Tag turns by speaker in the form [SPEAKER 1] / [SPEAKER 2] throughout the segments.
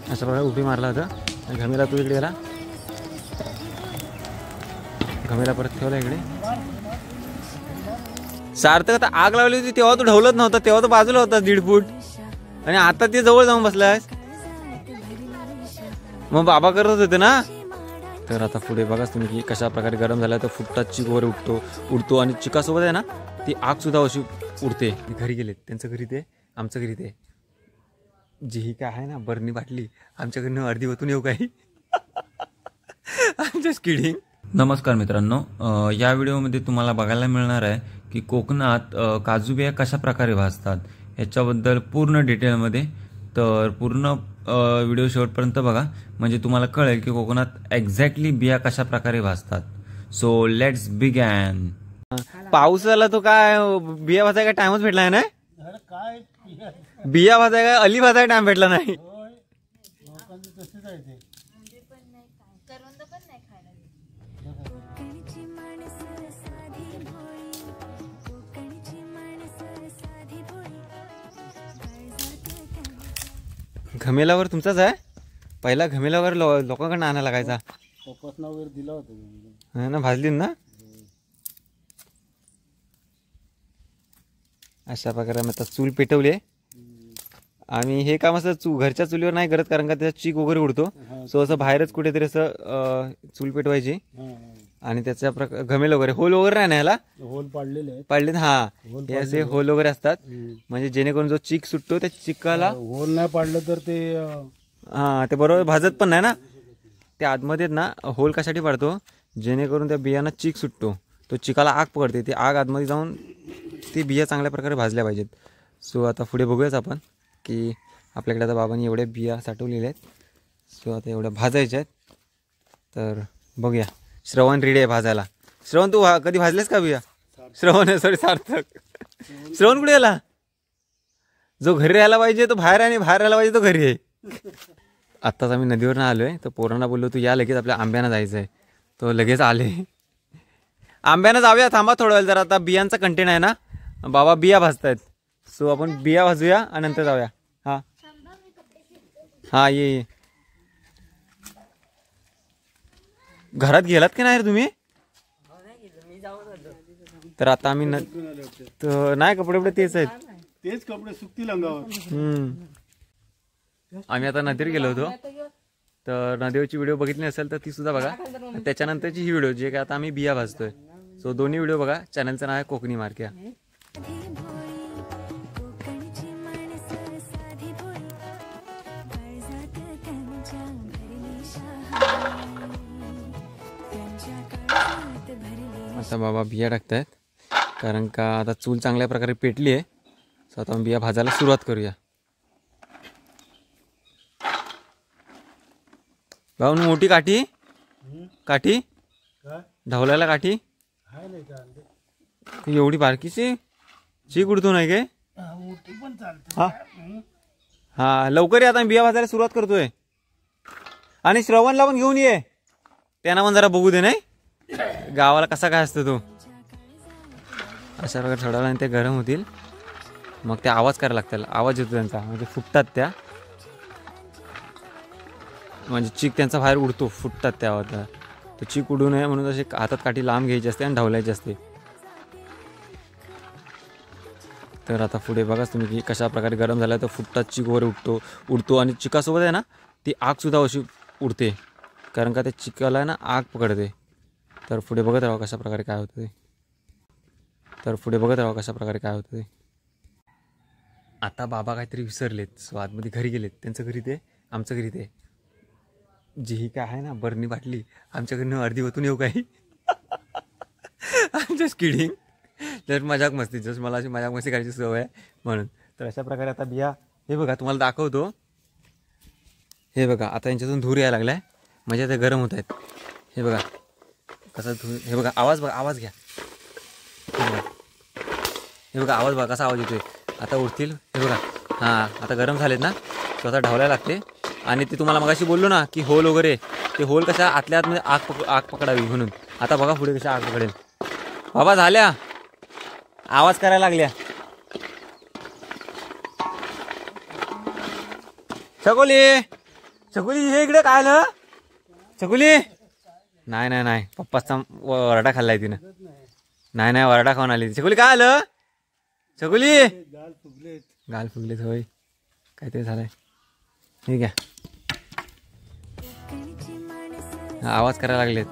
[SPEAKER 1] अशा प्रकारे उभी मारला होता. आणि घमेला तू इकडे गेला, घमेला परत ठेवला इकडे. सार्थक आता आग लावली होती तेव्हा तू ढवलत नव्हता, तेव्हा तो बाजूला होता 1.5 फूट, आणि आता ते जवळ जाऊन बसलायस. मग बाबा करत होते ना. तर आता पुढे बघाच तुम्ही की कशा प्रकारे गरम झाला तर फुटता चिक वर उडतो आणि चिकासोबत आहे ना ती आग सुद्धा अशी उडते. घरी गेलेत, त्यांचं घरी ते, आमचं घरी ते. जी ही काय आहे ना बरणी बाटली, आमच्याकडनं अर्धी ओतून येऊ काही. Just kidding.
[SPEAKER 2] नमस्कार मित्रांनो, या व्हिडिओमध्ये तुम्हाला बघायला मिळणार आहे की कोकणात काजू बिया कशा प्रकारे भाजतात याच्याबद्दल पूर्ण डिटेलमध्ये. तर पूर्ण व्हिडिओ शेवटपर्यंत बघा, म्हणजे तुम्हाला कळेल की कोकणात एक्झॅक्टली बिया कशा प्रकारे भाजतात. So let's begin.
[SPEAKER 1] पाऊस आला तो काय बिया भाजायला टाइमच भेटला नाही. बिया भाजायला अली भाजायला टाइम भेटला नाही. घमेलावर तुमचाच आहे. पहिला घमेलावर लोकांकडनं आणायला लागायचा. दिला होता ना, भाजली ना. अशा प्रकारे आम्ही आता चूल पेटवली. आम्ही हे काम असं घरच्या चुलीवर नाही करत, कारण का त्याचा चीक वगैरे उडतो. सो असं बाहेरच कुठेतरी असं चूल पेटवायची आणि त्याच्या घमेल वगैरे होल वगैरे नाही ना, ह्याला
[SPEAKER 3] होल
[SPEAKER 1] पाडले. हा, हे असे होल वगैरे असतात, म्हणजे जेणेकरून जो चीक सुटतो त्या चिकाला
[SPEAKER 3] होल नाही पाडलं तर ते
[SPEAKER 1] ते बरोबर भाजत पण नाही ना. त्या आतमध्ये ना होल कशासाठी पाडतो, जेणेकरून त्या बियांना चीक सुटतो, तो चिकाला आग पकडते, ती आग आतमध्ये जाऊन ती बिया चांगल्या प्रकारे भाजल्या पाहिजेत. सो आता पुढे बघूयाच आपण की आपल्याकडे आता बाबांनी एवढ्या बिया साठवलेल्या आहेत. सो आता एवढ्या भाजायच्या आहेत. तर बघूया. श्रवण रेडी आहे भाजायला. श्रवण तू कधी भाजलेस का बिया? श्रवण सॉरी सार्थक. श्रवण कुठे गेला? जो घरी राहायला पाहिजे तो बाहेर आहे आणि बाहेर राहायला पाहिजे तो घरी आहे. आत्ताच आम्ही नदीवरनं आलोय, तर पोरांना बोललो तू या लगेच, आपल्या आंब्यानं जायचं आहे. तो लगेच आले. आंब्यानं जाऊया, थांबा थोडा वेळ जरा, आता बियांचा कंटेन आहे ना, बाबा बिया भाजतायत. सो आपण बिया भाजूया आणि नंतर जाऊया. हा हा ये. घरात गेलात की नाही रे तुम्ही? तर आता आम्ही नाही, कपडे वपडे तेच आहेत,
[SPEAKER 3] तेच कपडे सुकतील अंगावर.
[SPEAKER 1] आम्ही आता नदीवर गेलो होतो, तर नदीवरची व्हिडिओ बघितली नसेल तर ती सुद्धा बघा. त्याच्यानंतरची ही व्हिडिओ जे काय आता आम्ही बिया भाजतोय. सो दोन्ही व्हिडिओ बघा. चॅनलचं नाव आहे कोकणी मार्क्या. आता बाबा बिया टाकतायत, कारण का आता चूल चांगल्या प्रकारे पेटली आहे. सो आता बिया भाजायला सुरुवात करूया. भाऊ मोठी काठी, काठी ढवलायला काठी एवढी बारकीची चीक उडतो नाही काय? हा हा, लवकर ये, आता बिया भाजायला सुरुवात करतोय. आणि श्रवणला पण घेऊन ये, त्यांना पण जरा बघू दे नाही गावाला कसा काय असतो तो. अशा प्रकारे थोड्या वेळाने ते गरम होतील, मग ते आवाज करायला लागतील. आवाज येतो त्यांचा, म्हणजे फुटतात त्या, म्हणजे चीक त्यांचा बाहेर उडतो, फुटतात त्या आवाजाला. तो चीक उडू नये म्हणून अशी हातात काठी लांब घ्यायची असते आणि ढवलायची असते. तर आता पुढे बघाच तुम्ही की कशा प्रकारे गरम झाला तर फुटतात चीक वर उडतो आणि चिकासोबत आहे ना ती आग सुद्धा अशी उडते, कारण का त्या चिकाला ना आग पकडते. तर पुढे बघत राहा कशा प्रकारे काय होतं ते. आता बाबा काहीतरी विसरलेत. सो आतमध्ये घरी गेलेत, त्यांचं घरी ते, आमचं घरी ते. जी ही काय आहे ना बरणी बाटली, आमच्याकडनं अर्धी ओतून येऊ काही. Just kidding. जस्ट मजाक मस्ती, जस्ट मला अशी मजाक मस्ती करायची सवय आहे म्हणून. तर अशा प्रकारे आता बिया, हे बघा तुम्हाला दाखवतो. हे बघा आता यांच्यातून धूर यायला लागलाय, म्हणजे ते गरम होत आहेत. हे बघा कसा धूर, हे बघा आवाज बघा, आवाज घ्या. हे बघा आवाज बघा कसा आवाज येतोय. आता उडतील. हे बघा हां, आता गरम झालेत ना, स्वतः ढवलायला लागते. आणि ते तुम्हाला मगाशी बोललो ना की होल वगैरे, ते होल कशा आतल्या आतमध्ये आग पकडावी म्हणून. आता बघा पुढे कशा आग पकडेल. बाबा झाल्या, आवाज करायला लागल्या. छकोली छकुली हे इकडे काय आलं छकुली? नाही नाही नाही, पप्पाचा वरडा खाल्लाय तिनं. नाही नाही, वरडा खाऊन आली. छकुली काय आलं? छकुली गाल फुगलेत होय, काहीतरी झालंय. ठीक आहे, आवाज करायला लागलेत.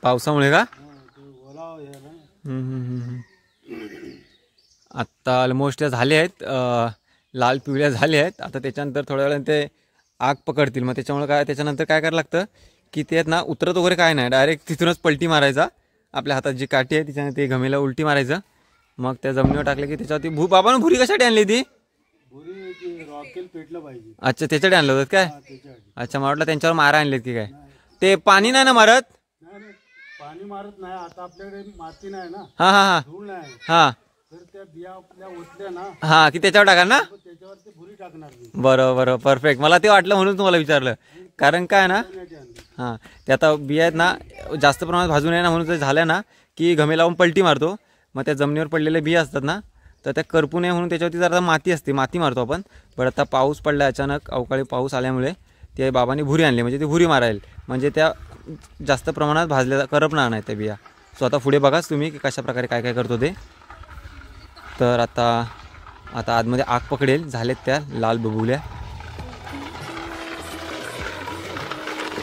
[SPEAKER 1] पावसामुळे का? आत्ता ऑलमोस्ट झाले आहेत, लाल पिवळ्या झाले आहेत. आता त्याच्यानंतर थोड्या वेळाने ते आग पकडतील. मग त्याच्यामुळे काय, त्याच्यानंतर काय करायला लागतं की ते ना उतरत वगैरे काय नाही, डायरेक्ट तिथूनच पलटी मारायचा. आपल्या हातात जी काठी आहे तिच्याने ते घमेला उलटी मारायचं. मग त्या जमिनीवर टाकलं की त्याच्यावरती बाबांना भुरी कशासाठी आणली ती?
[SPEAKER 3] रॉकेल पेटलं पाहिजे.
[SPEAKER 1] अच्छा, त्याच्यासाठी आणलं होतं काय? अच्छा, मला वाटलं त्यांच्यावर मारा आणलेत की काय. ते पाणी नाही ना मारत?
[SPEAKER 3] पाणी मारत नाही, आता आपल्याकडे माती नाही ना,
[SPEAKER 1] हा हा हा
[SPEAKER 3] धूळ नाही,
[SPEAKER 1] हा
[SPEAKER 3] तर त्या बिया आपल्या ओतल्या ना,
[SPEAKER 1] हा की त्याच्यावर टाका ना.
[SPEAKER 3] त्याच्यावर ते भुरी टाकणार मी.
[SPEAKER 1] बरोबर, परफेक्ट. मला ते वाटलं म्हणून तुम्हाला विचारलं. कारण काय ना, हां ते आता बिया आहेत ना जास्त प्रमाणात भाजून आहे ना, म्हणून ते झाल्या ना की घमे लावून पलटी मारतो. मग त्या जमिनीवर पडलेल्या बिया असतात ना, तर त्या करपू नये म्हणून त्याच्यावरती जरा माती असते, माती मारतो आपण. पण आता पाऊस पडला अचानक, अवकाळी पाऊस आल्यामुळे ते बाबांनी भुरी आणली, म्हणजे ती भुरी मारायला, म्हणजे त्या जास्त प्रमाणात भाजल्या करपणार नाही त्या बिया. सो आता पुढे बघाच तुम्ही की कशा प्रकारे काय काय करतो ते. तर आता आतमध्ये आग पकडेल, झालेत त्या लाल बबुल्या.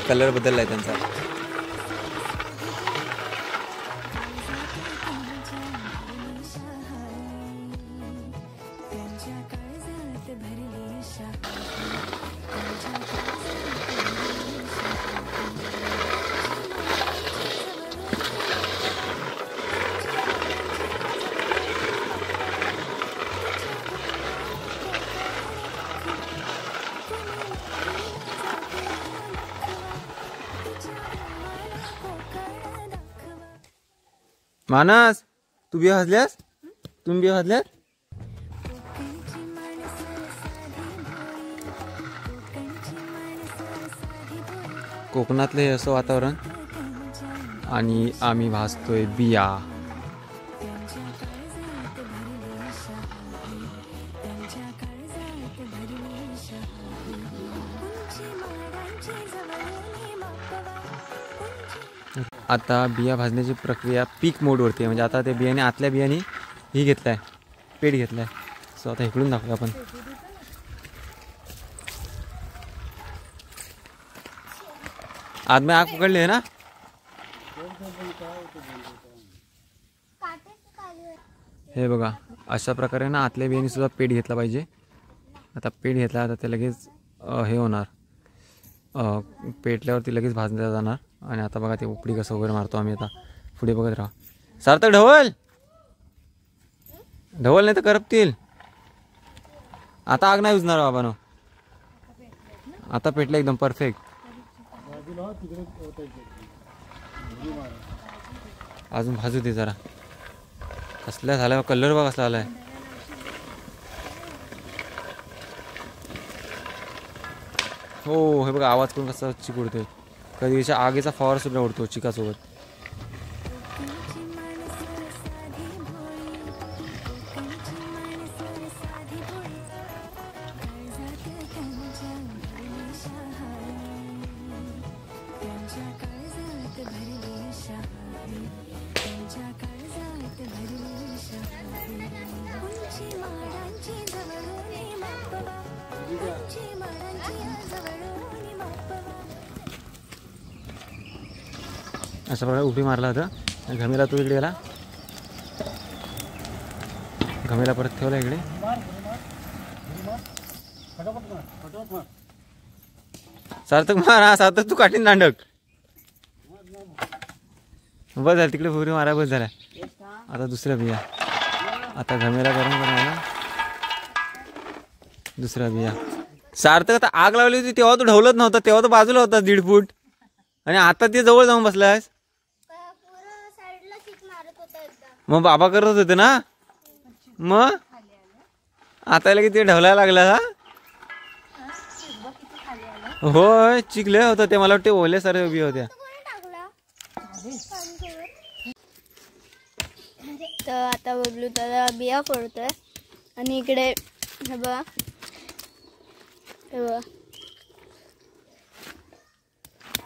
[SPEAKER 1] कलर बदलला आहे त्यांचा. मानस, तू बिया भाजल्यास? तुम्ही बिया भाजल्यात? कोकणातलं हे असं वातावरण, आणि आम्ही भाजतोय बिया. आता बिया भाजण्याची प्रक्रिया पीक मोडवरती आहे. म्हणजे आता त्या बियाणे, आतल्या बियाणे ही घेतला आहे, पेट घेतला आहे. सो आता इकडून दाखवूया आपण. आतमध्ये आग पकडली आहे ना. हे बघा, अशा प्रकारे ना आतल्या बियाणे सुद्धा पेट घेतला पाहिजे. आता पेट घेतला, आता ते लगेच हे होणार, पेटल्यावरती लगेच भाजल्या जाणार. आणि आता बघा ते उपडी कसं वगैरे मारतो आम्ही. आता पुढे बघत राहा. सार्थक ढवल ढवल, नाही तर करपतील. आता आग नाही उजणार बाबानो, आता पेटलं एकदम परफेक्ट. अजून भाजू दे जरा. कसल्या झाल्या, कलर बघा कसला आलाय. हो हे बघा, आवाज करून कसा चिक उडतोय. कधी अशा आगीचा फवारा सुद्धा उडतो चिकासोबत. अशा प्रकारे उभी मारला होता. घमेला तो इकडे गेला, घमेला परत ठेवला इकडे. सार्थक मार, हा सार्थक तू काठीन दांडक. बस झालं तिकडे फुगडी मारा, बस झाल्या. आता दुसऱ्या बिया, आता घमेला गरम करा. दुसरा बिया सार्थक आता आग लावली होती तेव्हा तो ढवलत नव्हता, तेव्हा तो बाजूला होता 1.5 फूट, आणि आता ते जवळ जाऊन बसलायस. मग बाबा करत होते ना, मग आता लगे ते ढवलायला लागला. हा होय, चिकले होतं ते, मला वाटते ओले सारे बिया होत्या.
[SPEAKER 4] तर आता बबलू त्याला बिया फोडतोय आणि इकडे हे बघा,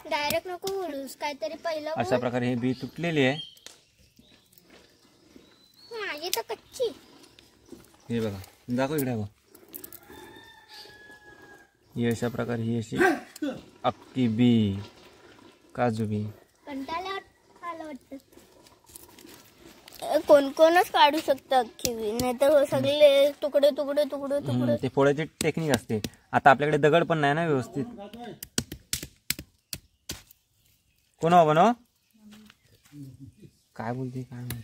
[SPEAKER 4] डायरेक्ट नको फोडूस, काहीतरी पहिलं
[SPEAKER 1] अशा प्रकारे हे बी तुटलेली आहे.
[SPEAKER 4] माझी तर कच्ची.
[SPEAKER 1] हे बघा, दाखव इकडे बघ. ही अशा प्रकारे ही अशी अख्खी बी, काजू बी.
[SPEAKER 4] कंटाळा आला वाटतं. कोण कोणच काढू शकतं अख्खी बी, नाहीतर सगळे तुकडे तुकडे तुकडे तुकडे.
[SPEAKER 1] ते फोडायची टेक्निक असते. आता आपल्याकडे दगड पण नाही ना व्यवस्थित. कोण हो बनव, काय बोलते काय नाही.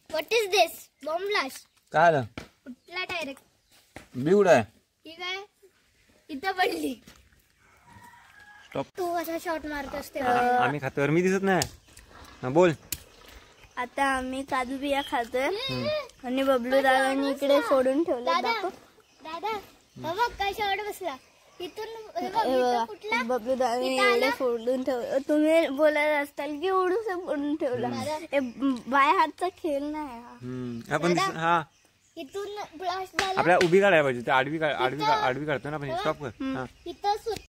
[SPEAKER 4] What is this? Bomb blast.
[SPEAKER 1] काय आलं?
[SPEAKER 4] कुठला डायरेक्ट
[SPEAKER 1] बी उड आहे.
[SPEAKER 4] ठीक आहे, इथं पडली.
[SPEAKER 1] स्टॉप.
[SPEAKER 4] तू असा शॉट मारतोस ते.
[SPEAKER 1] आम्ही खातोय, मी दिसत नाही. हा, बोल.
[SPEAKER 4] आता आम्ही काजू बिया खातोय आणि बबलू दादांनी इकडे फोडून ठेवलं. दादा बघ काय शॉट बसला इथून. बबलू दादांनी एवढे फोडून ठेवलं. तुम्ही बोलायला असताल की एवढूस फोडून ठेवलं. बाय हातचा खेळ नाही
[SPEAKER 1] आपण हा
[SPEAKER 4] इथून ब्लास्ट झाला.
[SPEAKER 1] आपल्याला उभी काढायला पाहिजे, ते आडवी काढतो ना आपण. स्टॉप कर.
[SPEAKER 4] इथं